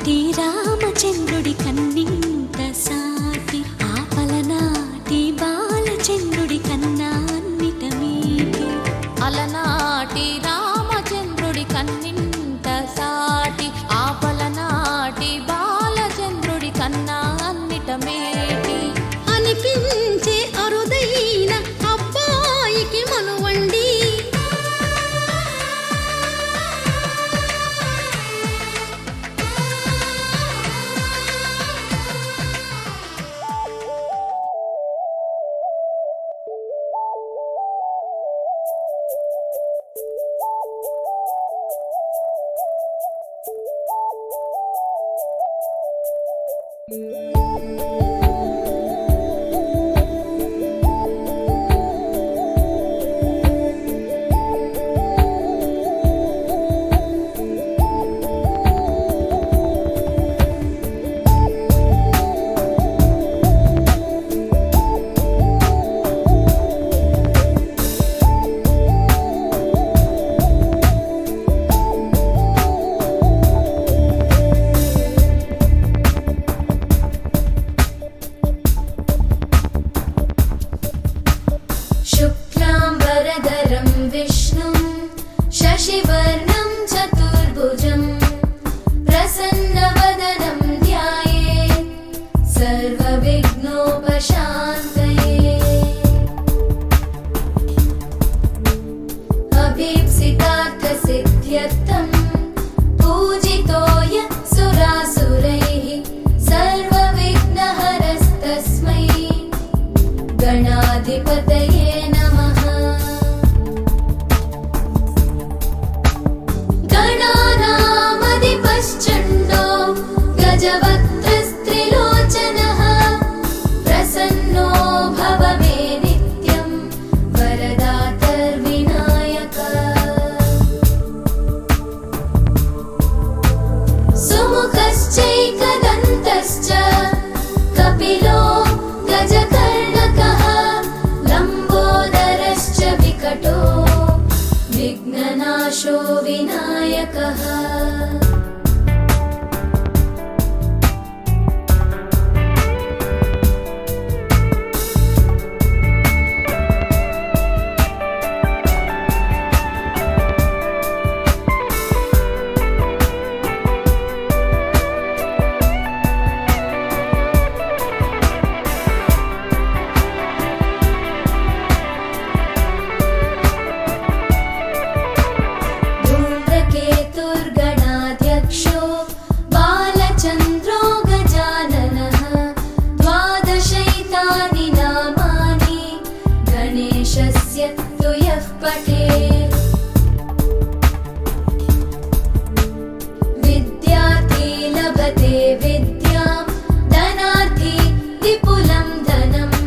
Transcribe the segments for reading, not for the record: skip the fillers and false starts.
అలనాటి రామచంద్రుడి కన్నింత సాటి ఆపలనాటి బాలచంద్రుడి కన్నా అన్నిట మీటి అలనాటి రామచంద్రుడి కన్నింత సాటి ఆపలనాటి బాలచంద్రుడి కన్నా అన్నిట మేటి అనిపించే అరుదైన అబ్బాయికి మనువండి शुक्लाम्बरधरं विष्णुं शशिवर्णं चतुर्भुजं प्रसन्नवदनं ध्यायेत् सर्वविघ्नोपशान्तये अभीप्सितार्थसिद्ध्यर्थं पूजितो यः सुरासुरैः सर्वविघ्नहरस्तस्मै गणाधिपतये नमः। गणानामधिपश्चण्डो गजवक्त्रस्त्रिलोचनः प्रसन्नो भव मे नित्यं वरदातर्विनायकः। सुमुखश्चैकदन्तश्च कपिलो गजकर्णकः लम्बोदरश्च विकटो विघ्ननाशो विनायकः। धूम्रकेतुर्गणाध्यक्षो बालचन्द्रो गजाननः द्वादशैतानि नामानि गणेशस्य तु यः पठेत् विद्यार्थी लभते विद्यां धनार्थी विपुलं धनम्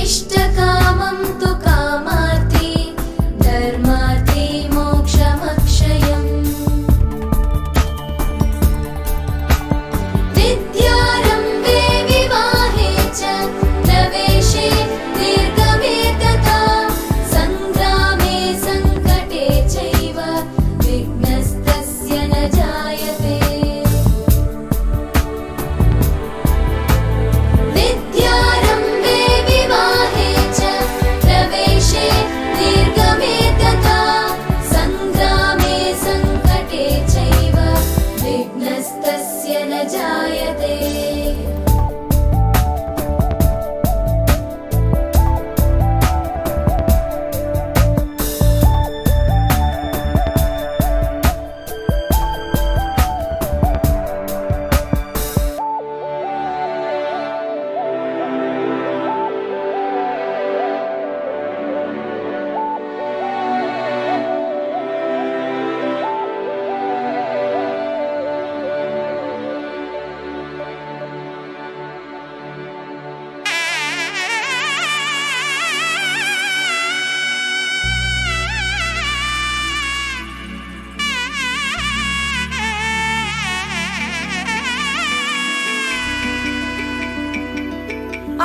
इष्टकामं तु कामार्थी धर्मार्थी मोक्षमक्षयम्। विद्यारम्भे विवाहे च प्रवेशे दीर्घमे तथा सङ्ग्रामे सङ्कटे चैव विघ्नस्तस्य न जायते। विद्यारम्भे विवाहे च प्रवेशे दीर्घमे तथा सङ्ग्रामे सङ्कटे चैव विघ्नस्तस्य न जायते।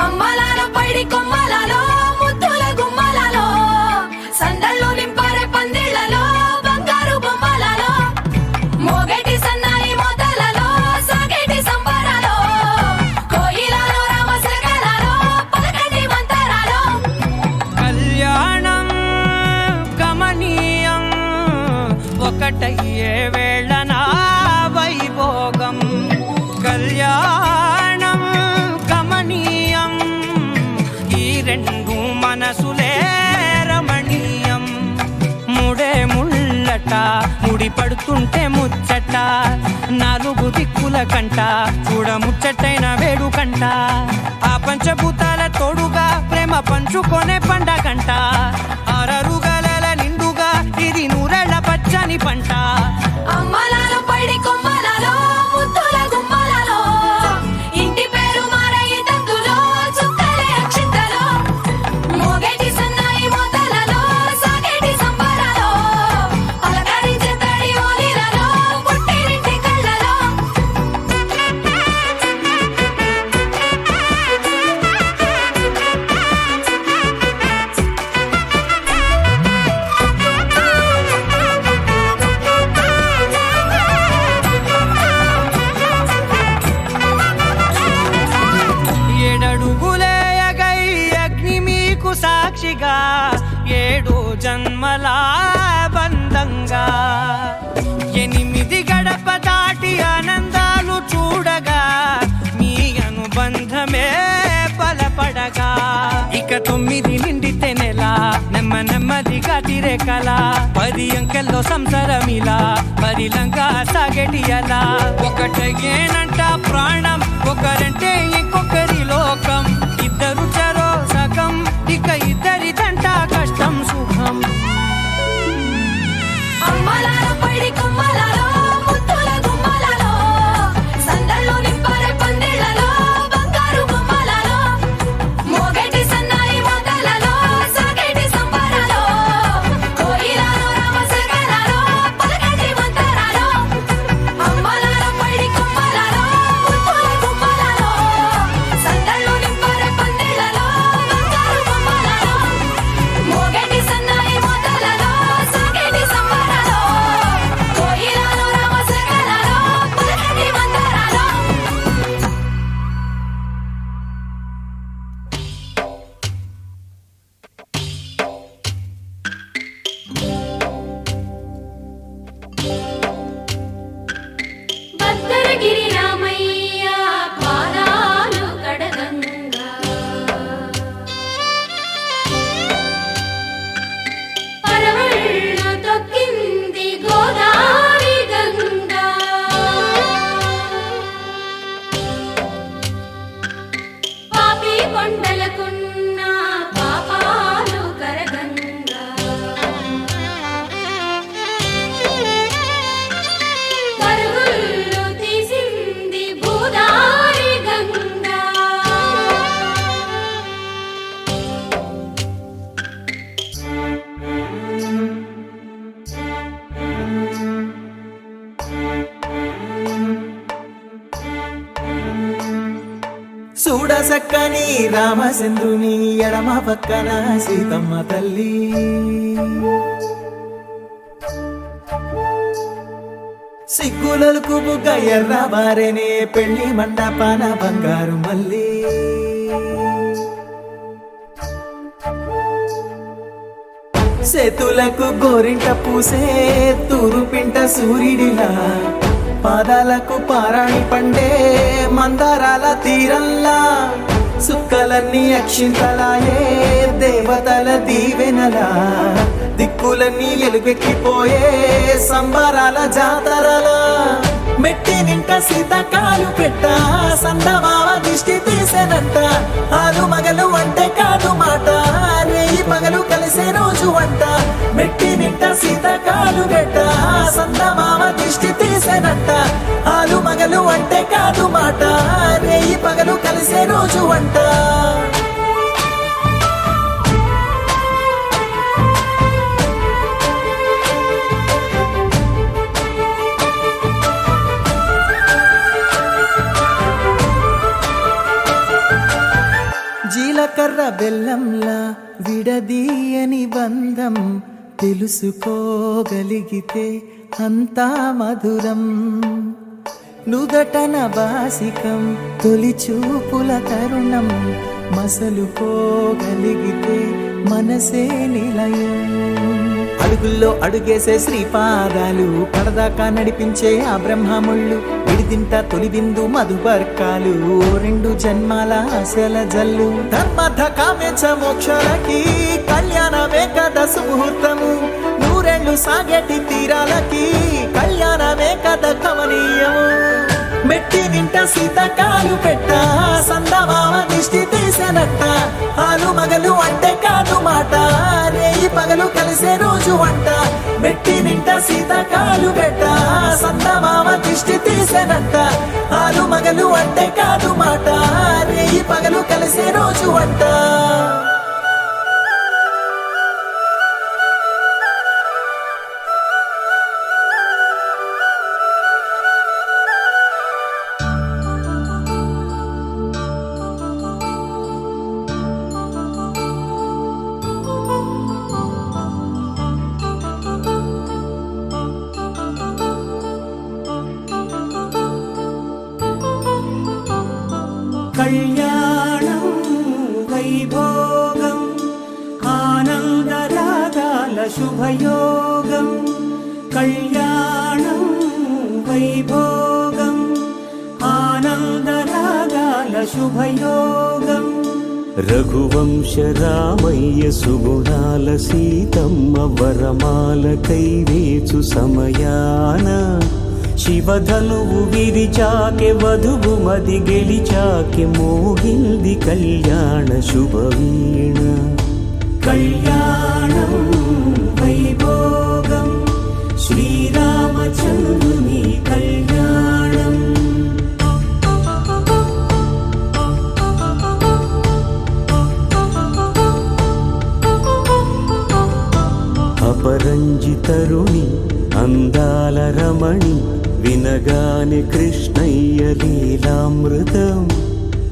అమ్మలాలో పైడి కొమ్మలాలో ముద్దుల గుమ్మలాలో సందళ్ళు నింపారే పందిళ్లలో బంగారు బొమ్మలలో మోగటి సన్నాయి మోతలలో ముడి పడుతుంటే ముచ్చట నాలుగు దిక్కుల కంట చూడ ముచ్చటైన వేడుకంట ఆ పంచభూతాల తోడుగా ప్రేమ పంచుకొనే పండగంట ఆరరుగల నిండుగా ఇది నూరెళ్ళ పచ్చని పంట అమ్మలాలో పడి కొమ్మలలో ముద్దుల గుమ్మలలో ఇంటి పేరు మారయి తందులో చుక్కలే అక్షింతలో మోగేటి సన్నాయి మోతలలో సాగేటి సంబరాలో పలకరించే తడి ఓలిలలో పుట్టినింటి కళ్ళలో ఏడడుగులేయగై అగ్ని మీకు సాక్షిగా 7 జన్మల బంధంగా 8 గడప దాటి ఆనందాలు చూడగా మీ అనుబంధమే బలపడగా ఇక 9 నిండితే నెల నెమ్మదిగా తిరే కల 10 అంకెల్లో సంసారమిలా పరిలంగా సాగేటి అలా ఒకటేనంట ప్రాణం ఒకరంటే ఇంకొకరి లోకం ఇద్దరు చరో సగం ఇక ఇద్దరిదంట కష్టం సుఖం అమ్మలాలో పడి కొమ్మలలో ముద్దుల గుమ్మలలో సందళ్ళు నింపరే పందిళ్ళలో బంగారు గుమ్మలలో మోగేటి సన్నాయి మోతలలో సాగేటి సంబరాలో కోయిలలో రామశకలలో పలకటి మంతరాలో అమ్మలాలో పడి కొమ్మలలో ముద్దుల గుమ్మలలో సందళ్ళు నింపరే పందిళ్ళలో బంగారు గుమ్మలలో మోగేటి సన్నాయి మోతలలో సాగేటి సంబరాలో కోయిలలో రామశకలలో పలకటి మంతరాలో భద్రగిరి రామయ్య పాదాలు కడగంగా పరవళ్ళు తొక్కింది గోదావరి గంగా పాపి కొండలకున్న పాపాలు కరగంగా పరుగుళ్ళు తీసింది భూదారి గంగా చూడసక్కని రామచంద్రుని ఎడమ పక్కన సీతమ్మ తల్లి సిగ్గులకు బుగ్గ ఎర్ర బారెనే పెళ్లి మండపాన బంగారు మల్లి చేతులకు గోరింట పూసే తూరుపింట సూర్యుడిలా పాదాలకు పారాణి పండే మందారాల తీరల్లా సుక్కలన్నీ అక్షింతలాయే దేవతల దీవెనలా దిక్కులన్నీ ఎలుగెక్కిపోయే సంబరాల జాతరలా మెట్టి నింట సీతకాలు పెట్ట సందమావ దిష్టి తీసేనంట ఆలు మగలు అంటే కాదు మాట రేయి పగలు కలిసే రోజు అంట మెట్టి నింట సీతకాలు పెట్ట సందమావ దిష్టి తీసేనంట ఆలు మగలు అంటే కాదు మాట రేయి పగలు కలిసే రోజు అంట జీలకర్ర బెల్లంలా విడదీయని బంధం తెలుసుకోగలిగితే అంతా మధురం నుదటన బాసికం తొలి చూపుల తరుణం మసలుకోగలిగితే మనసే నిలయం అడుగుల్లో అడుగేసే శ్రీపాదాలు కడదాకా నడిపించే ఆ బ్రహ్మముళ్ళు విడిదింట తొలి బిందు మధుపర్కాలు 2 జన్మాల ఆశల జల్లు ధర్మర్థ కామేచ మోక్షలకి కళ్యాణమే కదా సుముహూర్తము నూరెళ్ళు సాగేటి తీరాలకి కళ్యాణమే కథ కమనీయము మెట్టి నింట సీతకాలు పెట్ట సందమామ దిష్టి తీసెనట్ట ఆలు మగలు అంటే కాదు మాట రేయి పగలు కలిసే రోజు వంట మెట్టి నింట సీతకాలు పెట్ట సందమామ దిష్టి తీసెనట్ట ఆలు మగలు అంటే కాదు మాట రేయి పగలు కలిసే రోజు వంట కళ్యాణం వైభోగం ఆనందరాగాల శుభయోగం కళ్యాణం వైభోగం ఆనందరాగాల శుభయోగం రఘువంశ రామయ్య సుగుణాల సీతమ్మ వరమాల కైవేచు సమయాన శివధనువు విరిచాకె వధువు మది గెలిచాకె మోగింది కళ్యాణ శుభవీణ కళ్యాణం వైభోగం శ్రీరామచంద్రుని కళ్యాణం అపరంజి తరుణి అందాల రమణి వినగానే కృష్ణయ్య లీలామృతం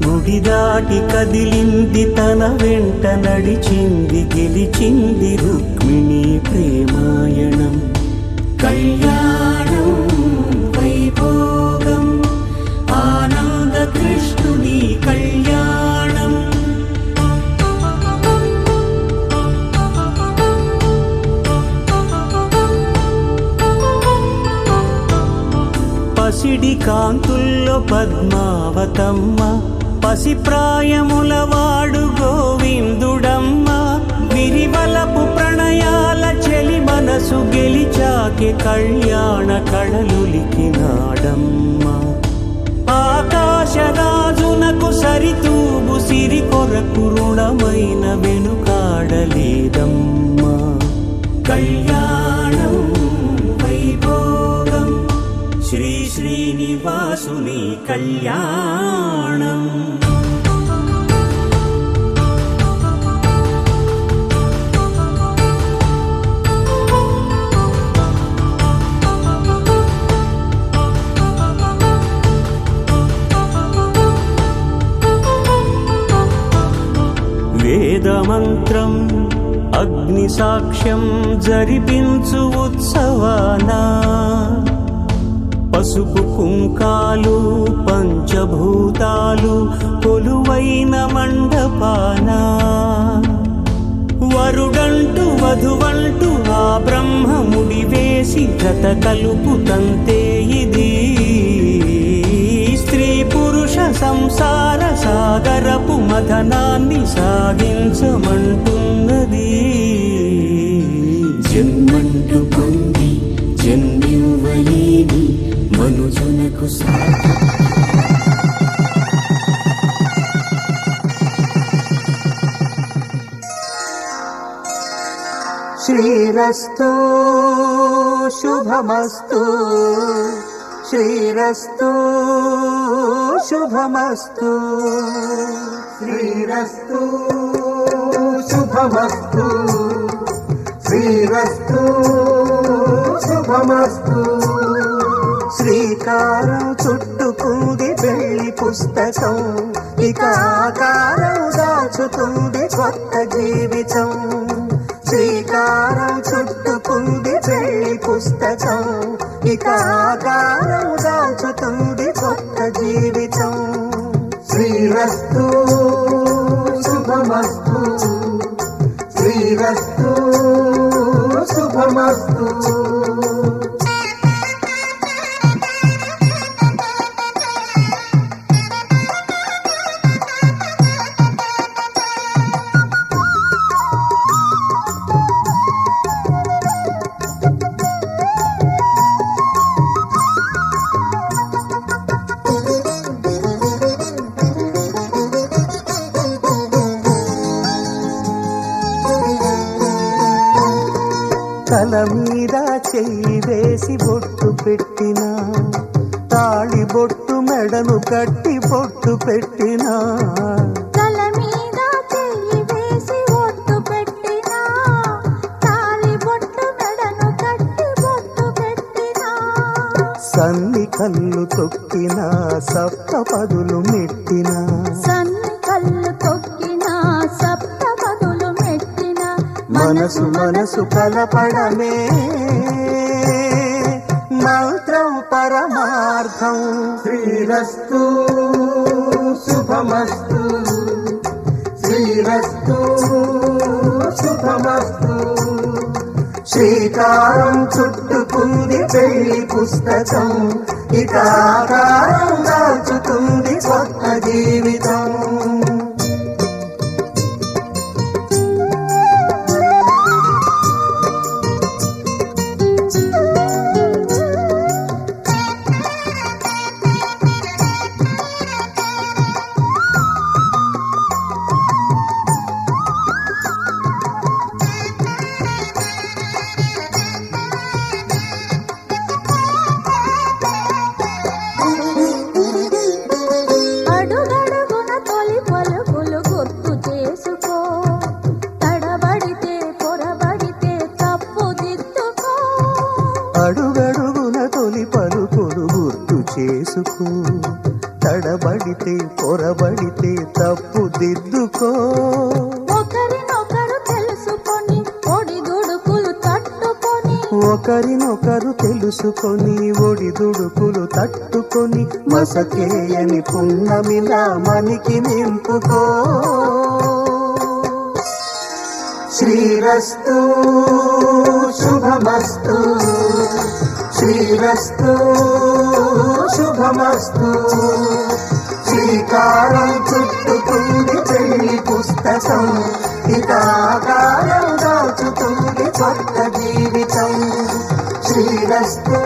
గుడి దాటి కదిలింది తన వెంట నడిచింది గెలిచింది రుక్మిణి ప్రేమాయణం కళ్యాణం వైభోగం ఆనంద కృష్ణుని కళ్యాణం పసిడి కాంతుల్లో పద్మావతమ్మ పసిప్రాయముల వాడు గోవిందుడమ్మ విరివలపు ప్రణయాల చెలి మనసు గెలిచాకే కళ్యాణ కళలులికినాడమ్మ ఆకాశరాజునకు సరితూబు సిరి కొరకు రుణమైన వెనుకాడలేదమ్మా కళ్యాణం వైభోగం శ్రీ శ్రీనివాసుని కళ్యాణం వేదమంత్రం అగ్ని సాక్ష్యం జరిపించు ఉత్సవానా పసుపు కుంకాలు పంచభూతాలు కొలువైన మండపాన వరుడంటూ వధువంటూ ఆ బ్రహ్మముడి వేసి జత కలుపుతంతే ఇది స్త్రీ పురుష సంసార సాగరపు మథనాన్ని సాగించమంటున్నది జన్మంటూ పొంది జన్మివ్వలేని మనుజునకు శ్రీరస్తు శుభమస్తు శ్రీరస్తు శుభమస్తు శ్రీరస్తు శుభమస్తు శ్రీరస్తు శుభమస్తు శ్రీకారం చుట్టుకుంది పెళ్లి పుస్తకం ఇక ఆకారం దాచుతుంది కొత్త జీవితం శ్రీకారం చుట్టుకుంది పెళ్లి పుస్తకం ఇక ఆకారం దాచుతుంది కొత్త జీవితం శ్రీరస్తు శుభమస్తు శ్రీరస్తు శుభమస్తు తల మీద చెయ్యి వేసి బొట్టు పెట్టినా తాళి బొట్టు మెడను కట్టి బొట్టు పెట్టినా తల మీద చెయ్యి వేసి బొట్టు పెట్టినా తాళి బొట్టు మెడను కట్టి బొట్టు పెట్టినా సన్ని కళ్ళు తొక్కినా సప్తపదులు మెట్టినా సన్ని కళ్ళు తొక్కినా సప్తపదులు మెట్టినా మనసు మనసు కలపడమే మంత్రం పరమార్థం శ్రీరస్తు శుభమస్తు శ్రీరస్తు శుభమస్తు శ్రీకారం చుట్టుకుంది పెళ్లి పుస్తకం ఇక ఆకారం దాల్చుతుంది కొత్త జీవితం అడుగడుగున తొలి పలుకులు గుర్తు చేసుకో తడబడితే పొరబడితే తప్పు దిద్దుకో అడుగడుగున తొలి పలుకులు గుర్తు చేసుకో తడబడితే పొరబడితే తప్పు దిద్దుకో ఒకరినొకరు తెలుసుకొని ఒడిదుడుకులు తట్టుకొని ఒకరినొకరు తెలుసుకొని ఒడిదుడుకులు తట్టుకొని మసకేయని పున్నమిలా మనికి నింపుకో శ్రీరస్తు శుభమస్తు శ్రీరస్తు శుభమస్తు శ్రీకారం చుట్టుకుంది పెళ్లి పుస్తకం ఇక ఆకారం దాచుతుంది కొత్త జీవితం శ్రీరస్తు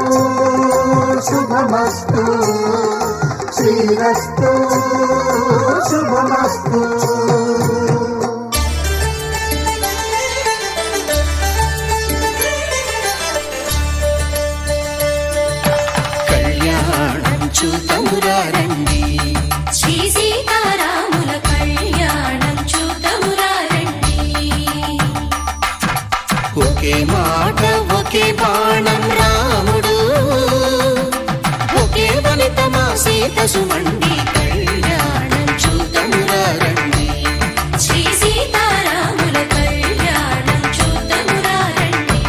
శుభమస్తు శ్రీరస్తు శుభమస్తు కళ్యాణం చూతమురారండి శ్రీ సీతారాముల కళ్యాణం చూతమురారండి ఒకే మాట ఒకే బాణం రాముడు ఒకే వనిత మా సీత సుమండి కళ్యాణం చూతమురారండి శ్రీ సీతారాముల కళ్యాణం చూతమురారండి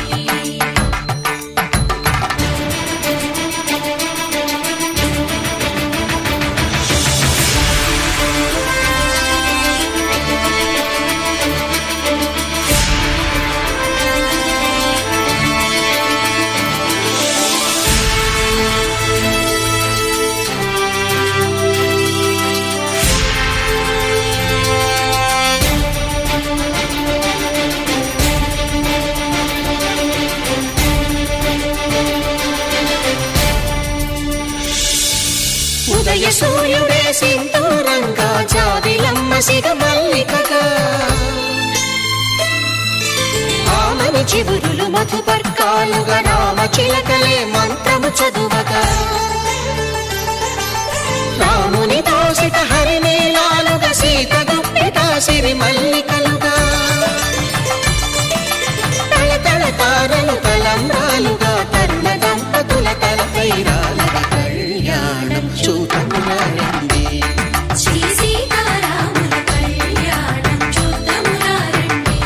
ఉదయ సూర్యుడే సింధూరంగా జాబిలమ్మ సిగ మల్లికగా ఆమని చివురులు మధుపర్కాలుగా రామ చిలకలే మంత్రము చదువగా రాముని దోసిట హరినీలాలుగా సీత గుప్పిట సిరి మల్లికలుగా తల తల తారలు తలంబ్రాలుగా తరుణ దంపతుల తలపై రాలగా కళ్యాణం చూతమురారండి శ్రీ సీతారాముల కళ్యాణం చూతమురారండి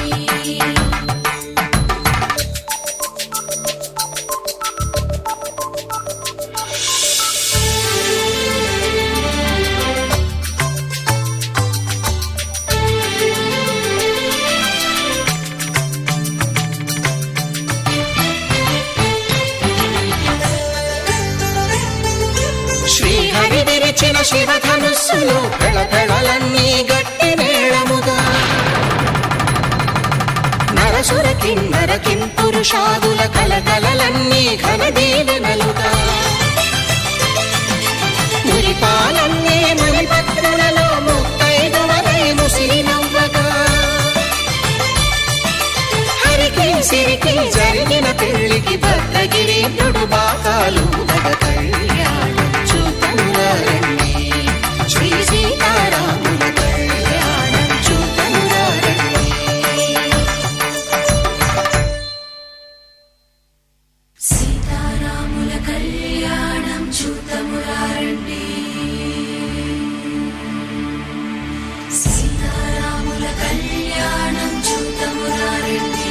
శ్రీహరి విరిచిన శివధనుస్సులు పెళపెళలన్నీ గట్టి మేళముగా నరసుర కిన్నర కింపురుషాదుల కలకలలన్నీ ఘన దీవెనలుగా మురిపాలన్నీ మణిపత్రులలో ముత్తైదువలై ముసిరి నవ్వగా హరికి సిరికి జరిగిన గిరీంద్రుడు బాకాలు మగ కళ్యాణం చూతమురారండి శ్రీ సీతారాముల కళ్యాణం చూతమురారండి సీతారాముల కళ్యాణం చూతమురారండి సీతారాముల కళ్యాణం చూతమురారండి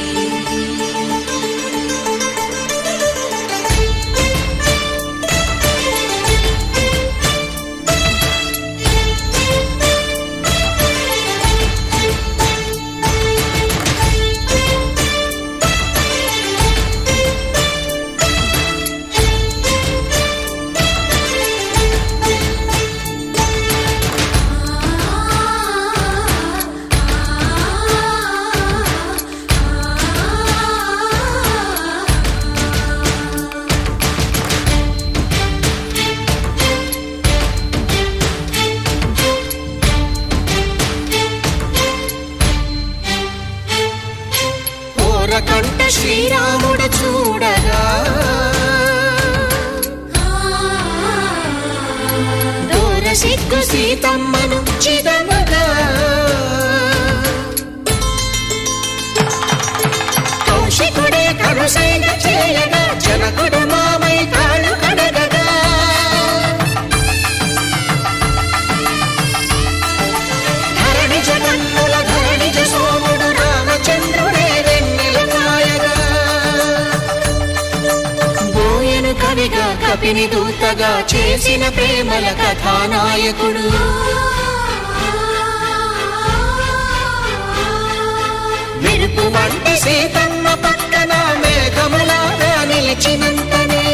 కంట శ్రీరాముడు చూడగా దూర సిగ్గు సీతమ్మను చిదమగా కౌశికుడే కరుసైన చేయగా జనకుడు మామై కాళ్ళు కడగగా ధరణి జగన్నుల ధరణిజ సోముడు రామచంద్రుడే కవిగా కపిని దూతగా చేసిన ప్రేమల కథానాయకుడు మెరుపు వంటి సీతమ్మ పక్కన మేఘములాగా నిలిచినంతనే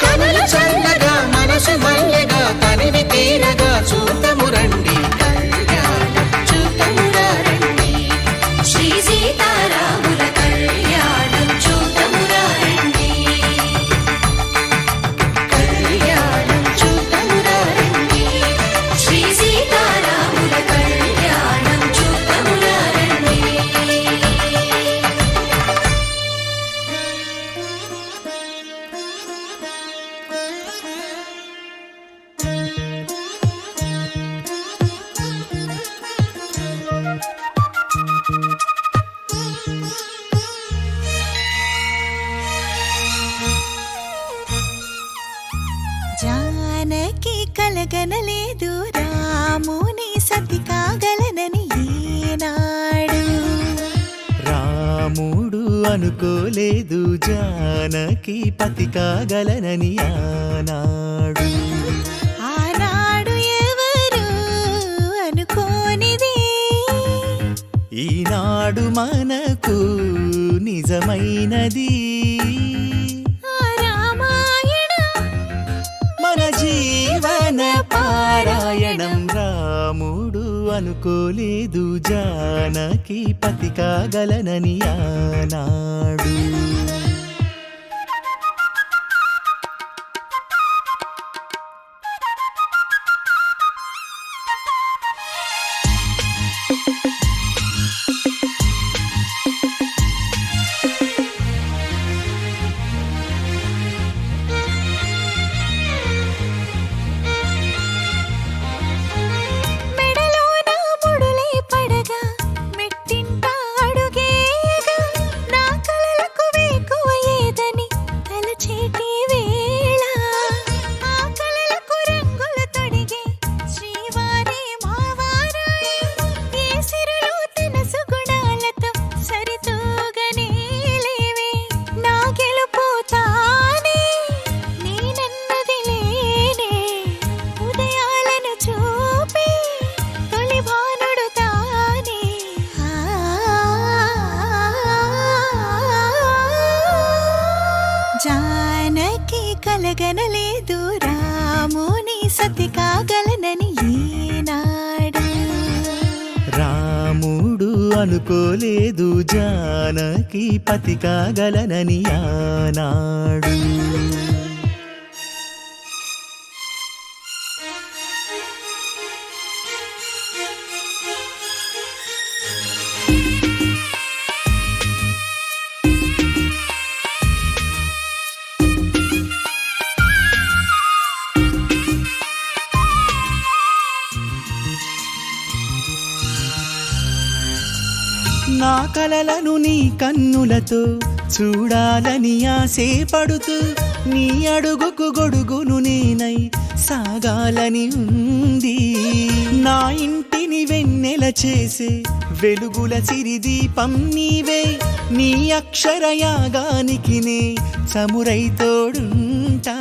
కనులు చల్లగా మనసు మల్లెగా తనివి తీరగా చూతము రండి కళ్యాణం చూతమురా రండి శ్రీ సీతారాముల కళ్యాణం చూతమురారండి కళ్యాణం చూతమురా రండి శ్రీ సీతారాముల కళ్యాణం చూతమురారండి జానకి కలగనలేదు రాముని సతి కాగలనని ఈనాడు రాముడు అనుకోలేదు జానకి పతి కాగలనని ఆనాడు ఆనాడు ఎవరు అనుకోనిది ఈనాడు మనకు నిజమైనది ఆ రామాయణం మన జీవన పారాయణం రాముడు అనుకోలేదు జానకి పతి కాగలనని ఆనాడు మెడలోన ముడులే పడగా మెట్టింట అడుగేయగా నా కలలకు వేకువ ఏదని తలచేటి వేళ ఆ కలలకు రంగులు తొడిగే శ్రీవారి మావారాయ ఏ సిరులు తన సుగుణాలతో సరితూగనే లేవే నా గెలుపు తానే నేనన్నది లేనే ఉదయాలను చూపే తొలి భానుడు తానే జానకి కలగనలేదు రాముని సతి కాగలనని ఈనాడు రాముడు అనుకోలేదు జానకి పతి కాగలనని ఆనాడు కలలను నీ కన్నులతో చూడాలని ఆశపడుతూ నీ అడుగుకు గొడుగును నేనై సాగాలని ఉంది. నా ఇంటిని వెన్నెల చేసే వెలుగుల సిరిదీపం నీవే. నీ అక్షరయాగానికి నే చమురై తోడుంటా.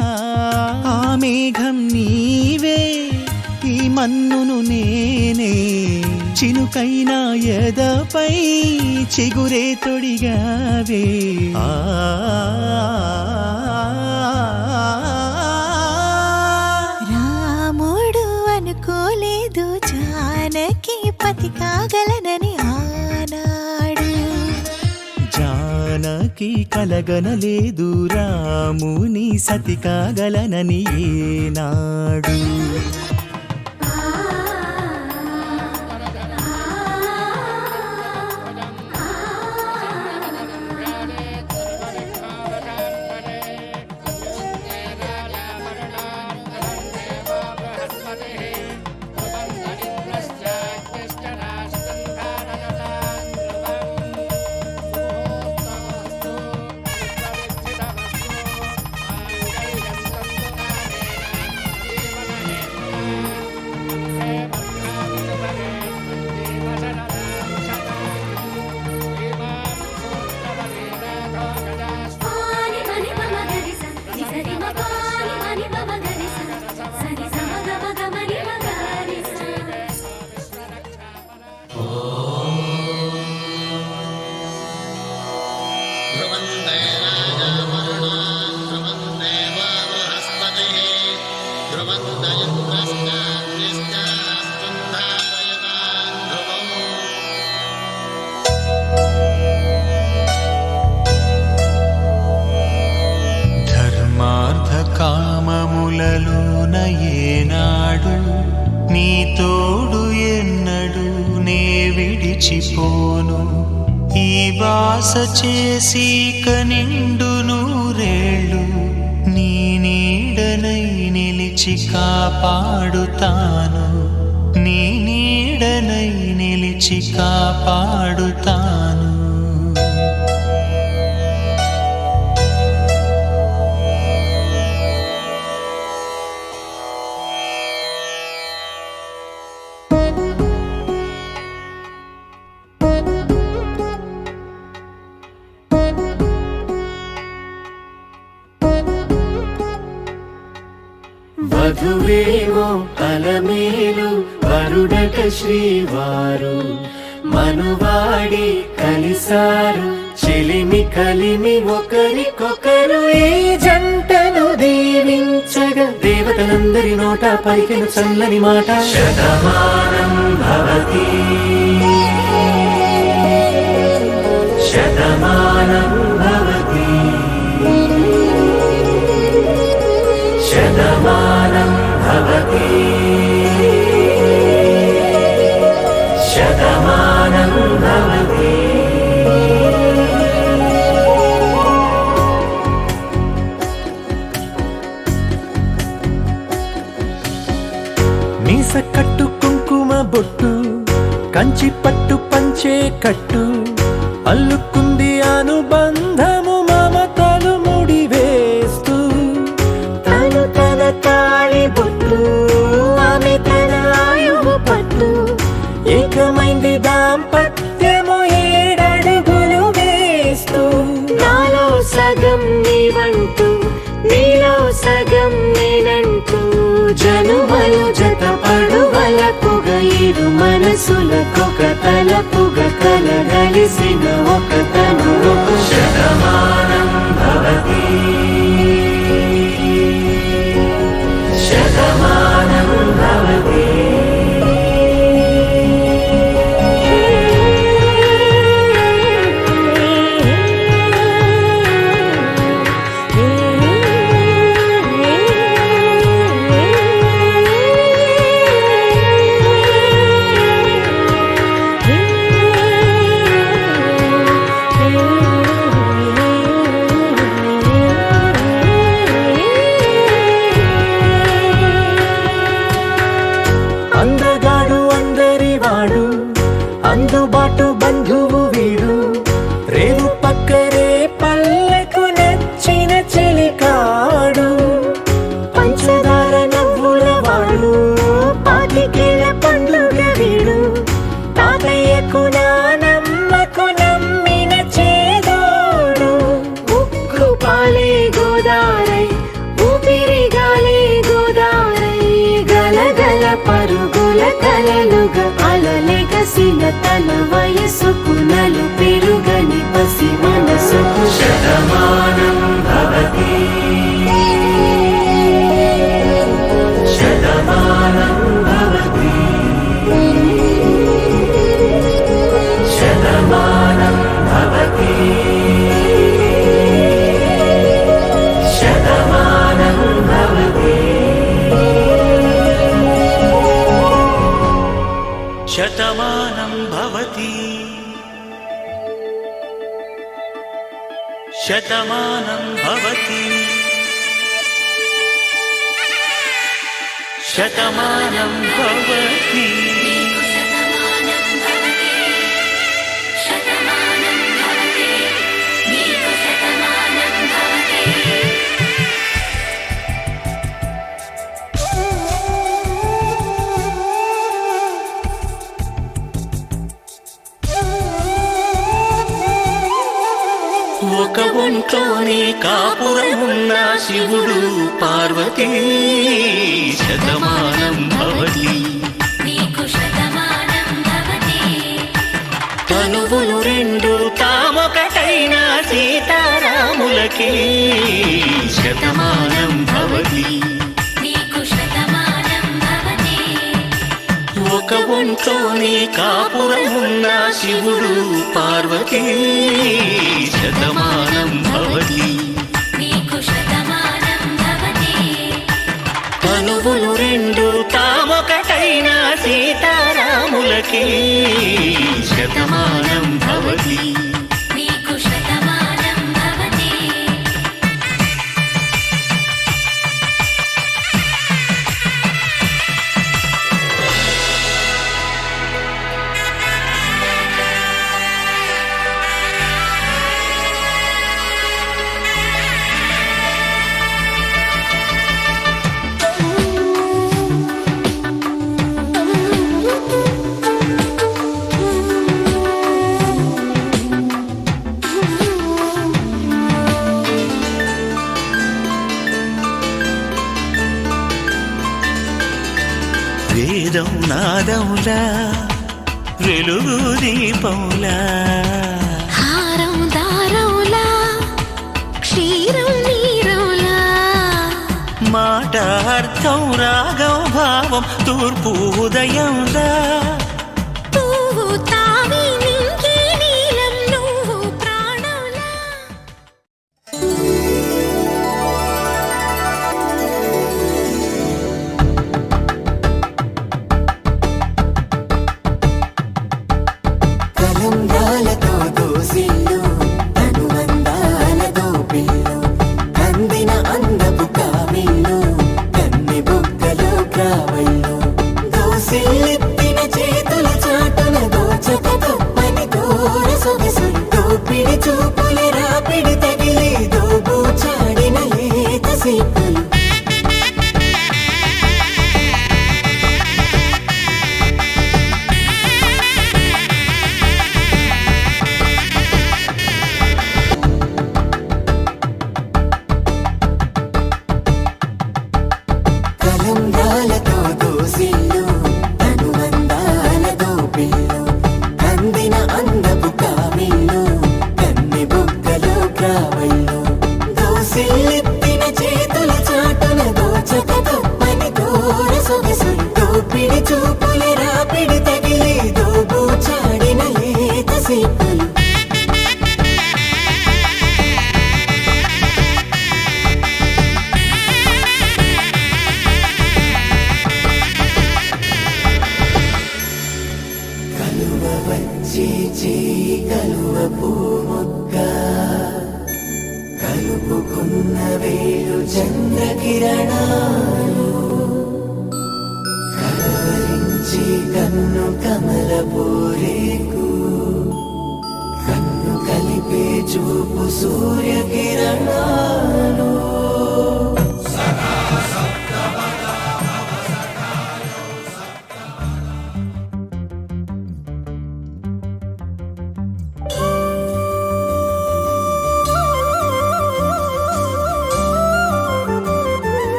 ఆ మేఘం నీవే, ఈ మన్నును నేనే. చినుకైనా ఎదపై చిగురే తొడిగావే. రాముడు అనుకోలేదు జానకి పతి కాగలనని ఆనాడు. జానకి కలగనలేదు రాముని సతి కాగలనని ఏనాడు. కామములలోన ఏనాడు నీ తోడు ఎన్నడు నే విడిచిపోను. ఈ బాస చేసి కనిండు నూరేళ్ళు నీ నీడనై నిలిచి కాపాడుతాను. నీ నీడనై నిలిచి కాపాడుతాను. వధువేమో అలమేలు వరుడట శ్రీవారు మనువాడి కలిసారు. చెలిమి కలిమి ఒకరికొకరు ఈ జంటను దీవించగా దేవతలందరి నోట పలికిన చల్లని మాట శతమానం భవతి శతమానం భవతి శతమానం భవతి శతమానం భవతి. మీస కట్టు కుంకుమ బొట్టు కంచి పట్టు పంచే కట్టు అల్లుకుంది అనుబంధము మమతలు ముడివేస్తూ. తను తన తాళి బొట్టు ఆమె తన ఆయువు పట్టు ఏకమైంది దాంపత్యము 7 అడుగులు వేస్తూ. నాలో సగం నీవంటూ నీలో సగం నేనంటూ జనుమలు జత పడువలకుగ ఇరు మనసులకొక తలపుగ కలగలిసిన ఒక తను శతమానం భవతి శతమానం భవతి. పరుగుల కలలుగా అలలెగసిన తన వయసుకు నలు పెరుగని పసి మనసుకు శతమానం భవతి శతమానం భవతి శతమానం భవతి శతమానం భవతి శతమానం భవతి శతమానం భవతి శతమానం భవతి శతమానం భవతి శతమానం భవతి నీకు శతమానం భవతి ఒక ఒంట్లోనే కాపురమున్న శివుడు పార్వతీ శతమానం భవతి నీకు శతమానం భవతి తనువులు రెండు తామొకటైన సీతారాములకి శతమానం భవతి నీకు శతమానం భవతి ఒక ఒంట్లోనే కాపురమున్న శివుడు పార్వతీ శతమానం భవతి నీకు శతమానం భవతి తనువులు రెండు తామొకటైన సీతారాములకి శతమానం భవతి నీకు శతమానం భవతి వేదం నాదములా వెలుగు దీపములా హారం దారవులా క్షీరం నీరవులా మాట అర్థం రాగం భావం తూర్పు ఉదయంలా పువ్వు తావి నింగి నీలం నువ్వు ప్రాణంలా కలంగాలతో దోసిల్లు అనుబంధాలతో పిల్లు అందిన అందపు కావిల్లు కన్ని బుగ్గలో గ్రావళ్ళు దోసిల్లెత్తిన చేతుల చాటున దోచక తప్పని దూర సొగసులు దోపిడి చూపుల రాపిడి తగిలి దోబూచాడిన లేత సీపులు కలంగాలతో దోసిల్లు అనుబంధాలతో పిల్లు అందిన అందపు కావిల్లు కన్ని బుగ్గలో గ్రావళ్ళు దోసిల్లెత్తిన చేతుల చాటున దోచక తప్పని దూర సొగసులు దోపిడి చూపుల రాపిడి తగిలి దోబూచాడిన లేత సీపులు కలువ వచ్చి చేయి కలువ పూముక్క కలుపుకున్న వేలు చంద్రకిరణాలు కలవరించి కన్ను కమల పూరేకు కన్ను కలిపే చూపు సూర్యకిరణాలు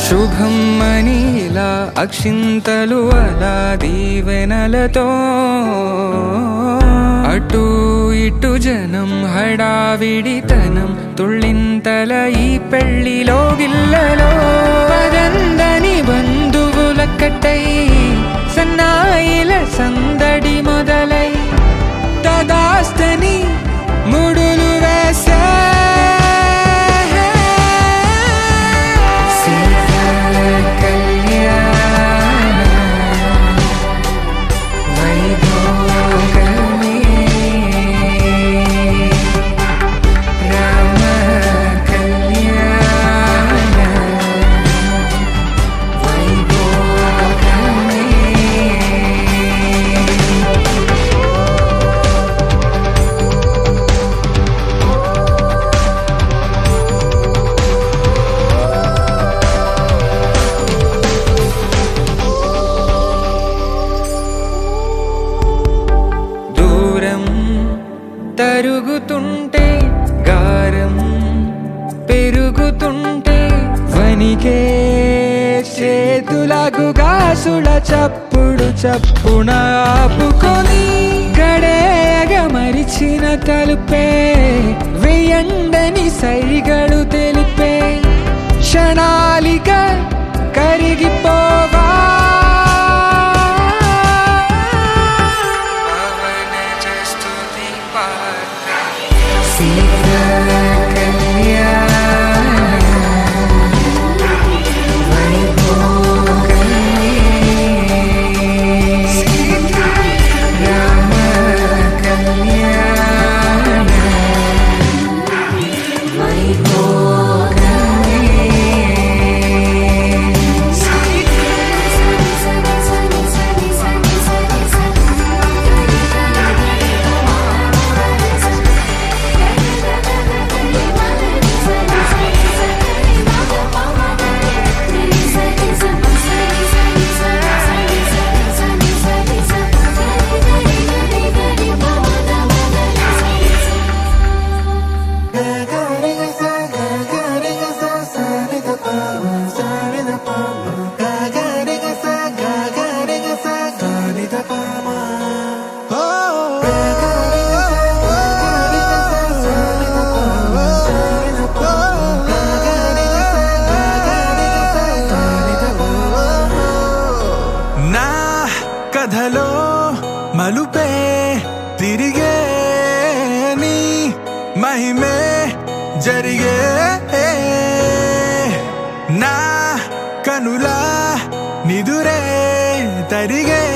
శుభం అని ఇలా అక్షింతలు అలా దీవెనలతో అటు ఇటు జనం హడావిడితనం తుళ్ళింతల ఈ పెళ్లిలో గిల్లలో పదందని బంధువులక్కటై సన్నాయిల సందడి మొదలై తదాస్తని ముడులు వేసే తరుగుతుంటే గారం పెరుగుతుంటే వనికే చేతులకు గాసుల చప్పుడు చప్పున ఆపుకొని గడేగ మరిచిన తలుపే వేయండని సైగడు తెలిపే క్షణాలిక కరిగిపోవా కథలో మలుపే తిరిగే నీ మహిమే జరిగే నా కనులా నిదురే తరిగే